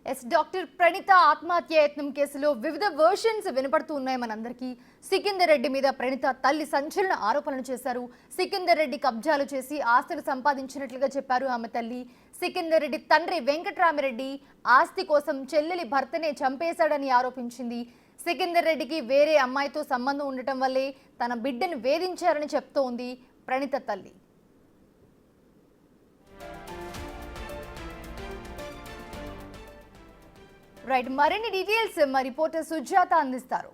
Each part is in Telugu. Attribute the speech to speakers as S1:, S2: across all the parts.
S1: డాక్టర్ ప్రణీత ఆత్మహత్య యత్నం కేసులో వివిధ వర్షన్స్ వినపడుతూ ఉన్నాయి మనందరికీ. సికిందర్ రెడ్డి మీద ప్రణీత తల్లి సంచలన ఆరోపణలు చేశారు. సికిందర్ రెడ్డి కబ్జాలు చేసి ఆస్తులు సంపాదించినట్లుగా చెప్పారు ఆమె తల్లి. సికిందర్ రెడ్డి తండ్రి వెంకట్రామిరెడ్డి ఆస్తి కోసం చెల్లెలి భర్తనే చంపేశాడని ఆరోపించింది. సికిందర్ రెడ్డికి వేరే అమ్మాయితో సంబంధం ఉండటం వల్లే తన బిడ్డను వేధించారని చెప్తోంది ప్రణీత తల్లి. రైట్, మరిన్ని డీటెయిల్స్ మా రిపోర్టర్ సుజాత అందిస్తారు.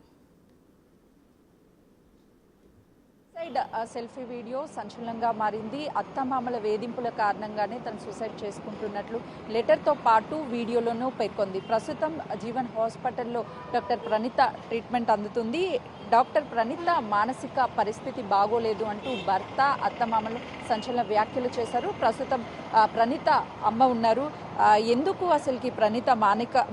S2: సెల్ఫీ వీడియో సంచలనంగా మారింది. అత్తమామల వేధింపుల కారణంగానే తను సూసైడ్ చేసుకుంటున్నట్లు లెటర్తో పాటు వీడియోలోనూ పేర్కొంది. ప్రస్తుతం జీవన్ హాస్పిటల్లో డాక్టర్ ప్రణీత ట్రీట్మెంట్ అందుతుంది. డాక్టర్ ప్రణీత మానసిక పరిస్థితి బాగోలేదు అంటూ భర్త అత్తమామలు సంచలన వ్యాఖ్యలు చేశారు. ప్రస్తుతం ప్రణీత అమ్మ ఉన్నారు. ఎందుకు అసలుకి ప్రణీత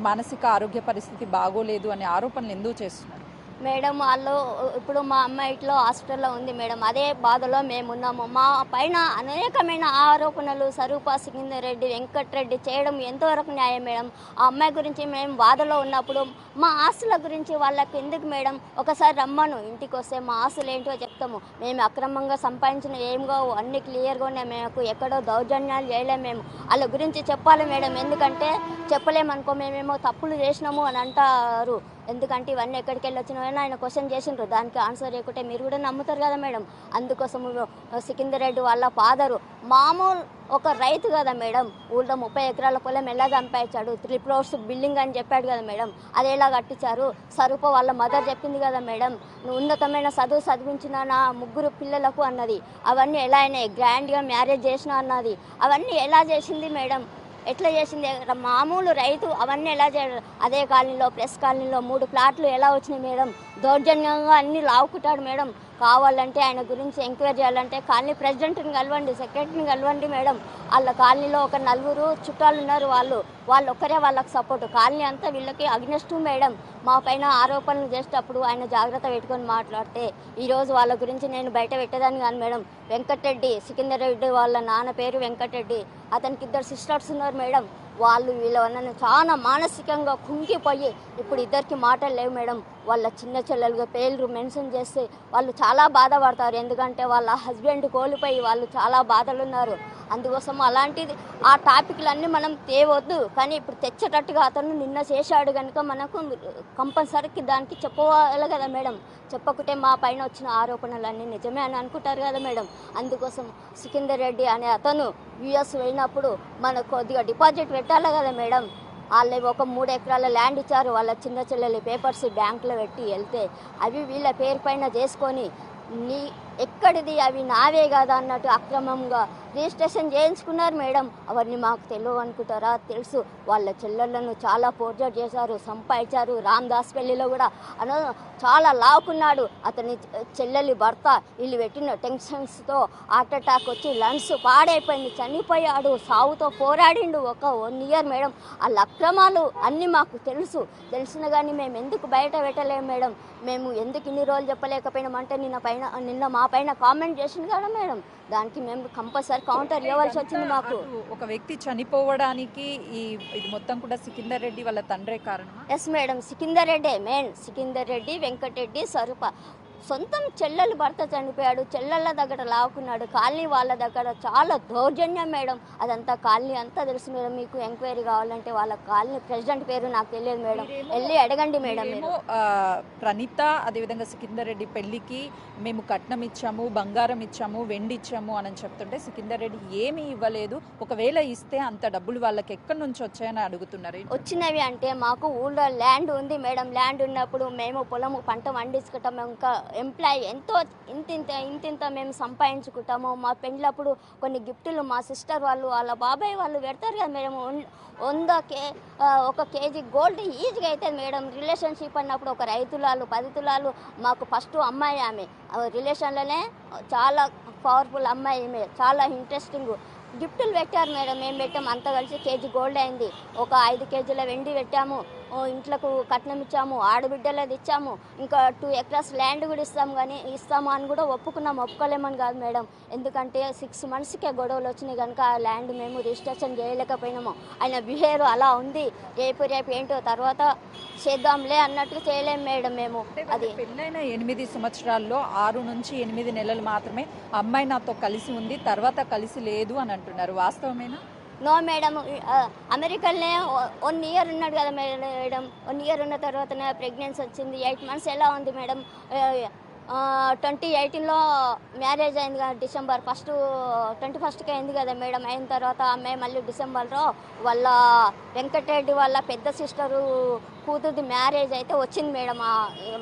S2: మానసిక ఆరోగ్య పరిస్థితి బాగోలేదు అనే ఆరోపణలు ఎందుకు చేస్తున్నారు
S3: మేడం? వాళ్ళు ఇప్పుడు మా అమ్మాయి ఇట్లా హాస్పిటల్లో ఉంది మేడం. అదే బాధలో మేమున్నాము. మా పైన అనేకమైన ఆరోపణలు స్వరూప, సికిందర్ రెడ్డి, వెంకట్రెడ్డి చేయడం ఎంతవరకు న్యాయం మేడం? ఆ అమ్మాయి గురించి మేము బాధలో ఉన్నప్పుడు మా ఆస్తుల గురించి వాళ్ళకి ఎందుకు మేడం? ఒకసారి రమ్మను, ఇంటికి వస్తే మా ఆస్తులు ఏంటో చెప్తాము. మేము అక్రమంగా సంపాదించిన ఏంగో అన్ని క్లియర్గా ఉన్నాయి. మేము ఎక్కడో దౌర్జన్యాలు చేయలేము. మేము వాళ్ళ గురించి చెప్పాలి మేడం. ఎందుకంటే చెప్పలేమనుకో మేమేమో తప్పులు చేసినాము అని అంటారు. ఎందుకంటే ఇవన్నీ ఎక్కడికి వెళ్ళి వచ్చినాయని ఆయన క్వశ్చన్ చేసిండ్రు. దానికి ఆన్సర్ చేయకుంటే మీరు కూడా నమ్ముతారు కదా మేడం. అందుకోసం సికిందర్ రెడ్డి వాళ్ళ ఫాదరు మామూలు ఒక రైతు కదా మేడం. ఊళ్ళో 30 ఎకరాల పొలం ఎలా సంపాదించాడు, 3 floors బిల్డింగ్ అని చెప్పాడు కదా మేడం. అది ఎలా కట్టించారు? స్వరూప వాళ్ళ మదర్ చెప్పింది కదా మేడం, నువ్వు ఉన్నతమైన చదివించిన నా 3 పిల్లలకు అన్నది. అవన్నీ ఎలా అయినాయి? గ్రాండ్గా మ్యారేజ్ చేసిన అన్నది. అవన్నీ ఎలా చేసింది మేడం? ఎట్లా చేసింది? మామూలు రైతు అవన్నీ ఎలా చేయడం? అదే కాలనీలో ప్రెస్ కాలనీలో 3 ప్లాట్లు ఎలా వచ్చినాయి మేడం? దౌర్జన్యంగా అన్నీ లావుకుంటాడు మేడం. కావాలంటే ఆయన గురించి ఎంక్వైరీ చేయాలంటే కాలనీ ప్రెసిడెంట్ని కలవండి, సెక్రటరీని కలవండి మేడం. వాళ్ళ కాలనీలో ఒక 4 చుట్టాలు ఉన్నారు. వాళ్ళు ఒక్కరే వాళ్ళకి సపోర్టు. కాలనీ అంతా వీళ్ళకి అగ్నెస్ట్ మేడం. మా పైన ఆరోపణలు చేసేటప్పుడు ఆయన జాగ్రత్త పెట్టుకొని మాట్లాడితే ఈరోజు వాళ్ళ గురించి నేను బయట పెట్టేదాన్ని కాదు మేడం. వెంకటరెడ్డి, సికిందర్ రెడ్డి వాళ్ళ నాన్న పేరు వెంకటరెడ్డి. అతనికి 2 సిస్టర్స్ ఉన్నారు మేడం. వాళ్ళు వీళ్ళ చాలా మానసికంగా కుంగిపోయి ఇప్పుడు ఇద్దరికి మాటలు లేవు మేడం. వాళ్ళ చిన్న చెల్లెలుగా పేర్లు మెన్షన్ చేస్తే వాళ్ళు చాలా బాధపడతారు. ఎందుకంటే వాళ్ళ హస్బెండ్ కోల్పోయి వాళ్ళు చాలా బాధలు ఉన్నారు. అందుకోసం అలాంటిది ఆ టాపిక్లన్నీ మనం తేవద్దు. కానీ ఇప్పుడు తెచ్చేటట్టుగా అతను నిన్న చేశాడు కనుక మనకు కంపల్సరీకి దానికి చెప్పవాలి కదా మేడం. చెప్పకుంటే మా పైన వచ్చిన ఆరోపణలన్నీ నిజమే అని అనుకుంటారు కదా మేడం. అందుకోసం సికిందర్ రెడ్డి అనే అతను యుఎస్ వెళ్ళినప్పుడు మనకు కొద్దిగా డిపాజిట్ పెట్టాలి కదా మేడం. వాళ్ళు ఒక 3 ఎకరాల ల్యాండ్ ఇచ్చారు. వాళ్ళ చిన్న చెల్లెలి పేపర్స్ బ్యాంకులో పెట్టి వెళ్తే అవి వీళ్ళ పేరు పైన చేసుకొని నీ ఎక్కడిది అవి నావే కదా అన్నట్టు అక్రమంగా రిజిస్ట్రేషన్ చేయించుకున్నారు మేడం. అవన్నీ మాకు తెలియవు అనుకుంటారా? తెలుసు. వాళ్ళ చెల్లెళ్ళను చాలా పోర్ట్రేట్ చేశారు, సంపాదించారు. రామ్దాస్ పెళ్లిలో కూడా చాలా లావుకున్నాడు. అతని చెల్లెలి భర్త వీళ్ళు పెట్టిన టెన్షన్స్తో హార్ట్ అటాక్ వచ్చి లంగ్స్ పాడైపోయింది, చనిపోయాడు. సావుతో పోరాడిండు ఒక 1 year మేడం. వాళ్ళ అక్రమాలు అన్నీ మాకు తెలిసిన కానీ మేము ఎందుకు బయట పెట్టలేము మేడం? మేము ఎందుకు ఇన్ని రోజులు చెప్పలేకపోయినామంటే నిన్న మా పైన కామెంట్ చేసింది కదా మేడం. దానికి మేము కంపల్సరీ కౌంటర్ ఇవ్వాల్సి వచ్చింది. మాకు
S2: ఒక వ్యక్తి చనిపోవడానికి ఇది మొత్తం కూడా సికిందర్ రెడ్డి వాళ్ళ తండ్రే కారణం.
S3: Yes madam, Sikandar Reddy main. Sikandar Reddy, Venkatareddy, Swarupa సొంతం చెల్లెలు భర్త చనిపోయాడు. చెల్లెళ్ళ దగ్గర లావుకున్నాడు. కాలనీ వాళ్ళ దగ్గర చాలా దౌర్జన్యం మేడం. అదంతా కాలనీ అంతా తెలుసు మేడం. మీకు ఎంక్వైరీ కావాలంటే వాళ్ళ కాలనీ ప్రెసిడెంట్ పేరు నాకు తెలియదు మేడం. వెళ్ళి అడగండి మేడం.
S2: ప్రణీత అదేవిధంగా సికిందర్ రెడ్డి పెళ్లికి మేము కట్నం ఇచ్చాము, బంగారం ఇచ్చాము, వెండి ఇచ్చాము అని చెప్తుంటే సికిందర్ రెడ్డి ఏమీ ఇవ్వలేదు. ఒకవేళ ఇస్తే అంత డబ్బులు వాళ్ళకి ఎక్కడి నుంచి వచ్చాయని అడుగుతున్నారు.
S3: వచ్చినవి అంటే మాకు ఊళ్ళో ల్యాండ్ ఉంది మేడం. ల్యాండ్ ఉన్నప్పుడు మేము పొలము పంట పండించుకుంటాం. ఇంకా ఎంప్లాయీ ఎంతో ఇంతింత మేము సంపాదించుకుంటాము. మా పెళ్ళప్పుడు కొన్ని గిఫ్టులు మా సిస్టర్ వాళ్ళ బాబాయ్ వాళ్ళు పెడతారు కదా మేడం. 1 kg గోల్డ్ ఈజీగా అవుతుంది మేడం. రిలేషన్షిప్ అన్నప్పుడు ఒక 5 తులాలు 10 తులాలు మాకు ఫస్ట్ అమ్మాయి ఆమె రిలేషన్లోనే చాలా పవర్ఫుల్ అమ్మాయి. చాలా ఇంట్రెస్టింగ్ గిఫ్టులు పెట్టారు మేడం, మేము పెట్టాము అంతా కలిసి కేజీ గోల్డ్ అయింది, ఒక 5 కేజీల వెండి పెట్టాము, ఇంట్లకు కట్నం ఇచ్చాము, ఆడబిడ్డలది ఇచ్చాము, ఇంకా 2 ఎకరాస్ ల్యాండ్ కూడా ఇస్తాము అని కూడా ఒప్పుకోలేమని కాదు మేడం. ఎందుకంటే 6 మంత్స్కే గొడవలు వచ్చినాయి కనుక ఆ ల్యాండ్ మేము రిజిస్ట్రేషన్ చేయలేకపోయినాము. ఆయన బిహేవియర్ అలా ఉంది, రేపు ఏంటో తర్వాత చేద్దాంలే అన్నట్టుగా చేయలేము మేడం మేము. అది
S2: పెళ్ళైన 8 సంవత్సరాల్లో 6 నుంచి 8 నెలలు మాత్రమే అమ్మాయి నాతో కలిసి ఉంది, తర్వాత కలిసి లేదు అని అంటున్నారు. వాస్తవమేనా?
S3: నో మేడం, అమెరికాలోనే 1 ఇయర్ ఉన్నాడు కదా మేడం. 1 ఇయర్ ఉన్న తర్వాతనే ప్రెగ్నెన్సీ వచ్చింది. 8 మంత్స్ ఎలా ఉంది మేడం? 2018లో మ్యారేజ్ అయింది కదా, డిసెంబర్ 21కి అయింది కదా మేడం. అయిన తర్వాత అమ్మాయి మళ్ళీ డిసెంబర్లో వాళ్ళ వెంకటరెడ్డి వాళ్ళ పెద్ద సిస్టరు కూతురుది మ్యారేజ్ అయితే వచ్చింది మేడం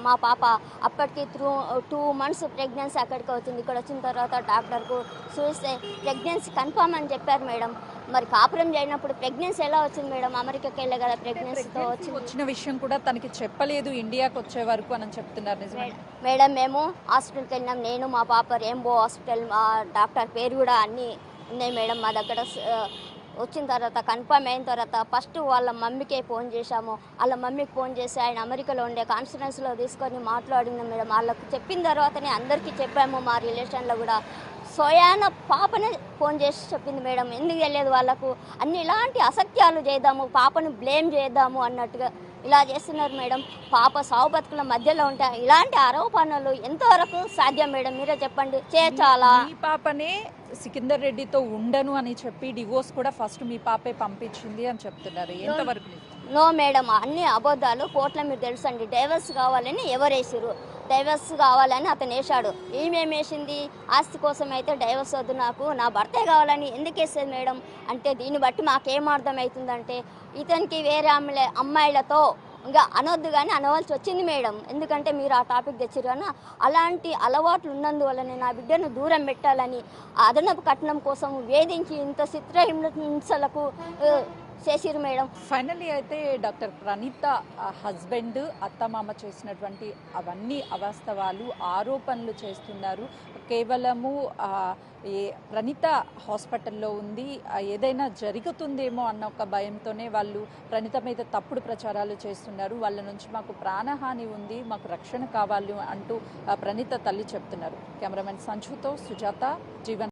S3: మా పాప. అప్పటికి 2 మంత్స్ ప్రెగ్నెన్సీ అక్కడికి వచ్చింది. ఇక్కడ వచ్చిన తర్వాత డాక్టర్కు చూస్తే ప్రెగ్నెన్సీ కన్ఫామ్ అని చెప్పారు మేడం. మరి కాపురం చేయనప్పుడు ప్రెగ్నెన్సీ ఎలా వచ్చింది మేడం? అమెరికాకి వెళ్ళే కదా ప్రెగ్నెన్సీతో
S2: వచ్చిన విషయం కూడా తనకి చెప్పలేదు ఇండియాకి వచ్చే వరకు అని చెప్తున్నారు. నిజమే
S3: మేడం, మేము హాస్పిటల్కి వెళ్ళినాం, నేను మా పాప రెయిన్బో హాస్పిటల్, ఆ డాక్టర్ పేరు కూడా అన్నీ ఉన్నాయి మేడం మా దగ్గర. వచ్చిన తర్వాత కన్ఫర్మ్ అయిన తర్వాత ఫస్ట్ వాళ్ళ మమ్మీకే ఫోన్ చేశాము. వాళ్ళ మమ్మీకి ఫోన్ చేసి ఆయన అమెరికాలో ఉండే కాన్ఫరెన్స్లో తీసుకొని మాట్లాడినాం మేడం. వాళ్ళకు చెప్పిన తర్వాతనే అందరికీ చెప్పాము, మా రిలేషన్లో కూడా. సోయాన పాపనే ఫోన్ చేసి చెప్పింది మేడం. ఎందుకు తెలియదు వాళ్ళకు? అన్ని ఇలాంటి అసత్యాలు చేద్దాము, పాపను బ్లేమ్ చేద్దాము అన్నట్టుగా ఇలా చేస్తున్నారు మేడం. పాప సావు బతుకుల మధ్యలో ఉంటే ఇలాంటి ఆరోపణలు ఎంతవరకు సాధ్యం మేడం? మీరే చెప్పండి. చాలా
S2: మీ పాపనే సికిందర్ రెడ్డితో ఉండను అని చెప్పి డివోర్స్ కూడా ఫస్ట్ మీ పాపే పంపించింది అని చెప్తున్నారు. ఎంతవరకు?
S3: నో మేడం, అన్ని అబద్ధాలు. కోర్టులో మీరు తెలుసండి, డైవర్స్ కావాలని ఎవరేసారు? డైవర్స్ కావాలని అతను వేశాడు. ఈమెమేసింది ఆస్తి కోసం అయితే డైవర్స్ వద్దు, నాకు నా భర్తే కావాలని ఎందుకు వేసేది మేడం? అంటే దీన్ని బట్టి మాకేం అర్థమవుతుందంటే ఇతనికి వేరే అమ్మాయిలతో ఇంకా అనొద్దు కానీ అనవలసి వచ్చింది మేడం. ఎందుకంటే మీరు ఆ టాపిక్ తెచ్చారు కానీ అలాంటి అలవాట్లు ఉన్నందువల్లనే నా బిడ్డను దూరం పెట్టాలని అదనపు కట్నం కోసం వేధించి ఇంత చిత్రహింసలకు చేసిరు మేడం.
S2: ఫైనల్లీ అయితే డాక్టర్ ప్రణీత హస్బెండ్ అత్తమామ చేసినటువంటి అవన్నీ అవాస్తవాలు, ఆరోపణలు చేస్తున్నారు. కేవలము ప్రణీత హాస్పిటల్లో ఉంది, ఏదైనా జరుగుతుందేమో అన్న ఒక భయంతోనే వాళ్ళు ప్రణీత మీద తప్పుడు ప్రచారాలు చేస్తున్నారు. వాళ్ళ నుంచి మాకు ప్రాణహాని ఉంది, మాకు రక్షణ కావాలి అంటూ ప్రణీత తల్లి చెప్తున్నారు. కెమెరామెన్ సంజుతో సుజాత, జీవన్.